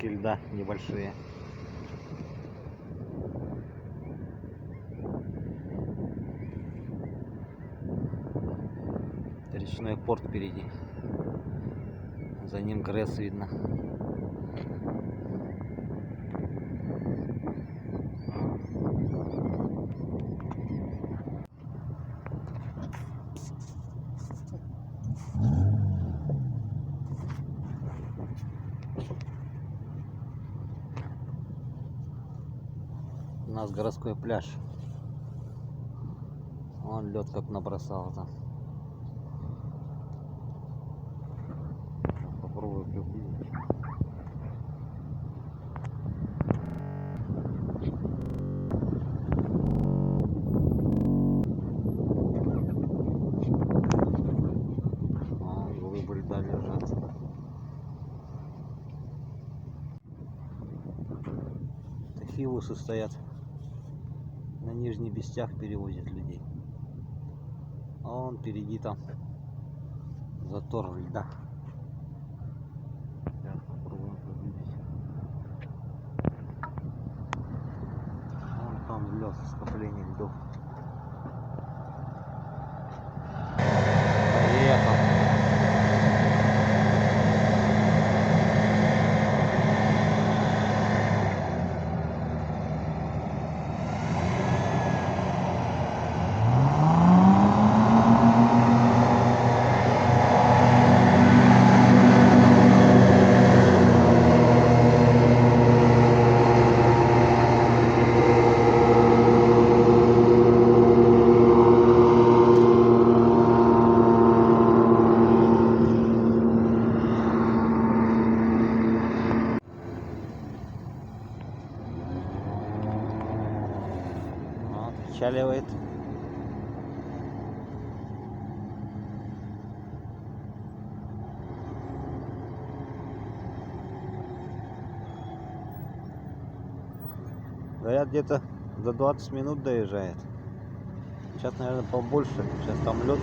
кусочки льда небольшие. Речной порт впереди. За ним Грэс видно. У нас городской пляж. Вон лед как набросал там. Попробую приблизить. Глыбы льда лежат. Хиусы стоят. На Нижний Бестях перевозят людей. А вон впереди там затор льда. Сейчас попробуем приблизить. Вон там лед, скопление льдов. Поехал. Отчаливает. Говорят, где-то за 20 минут доезжает. Сейчас, наверное, побольше. Сейчас там лед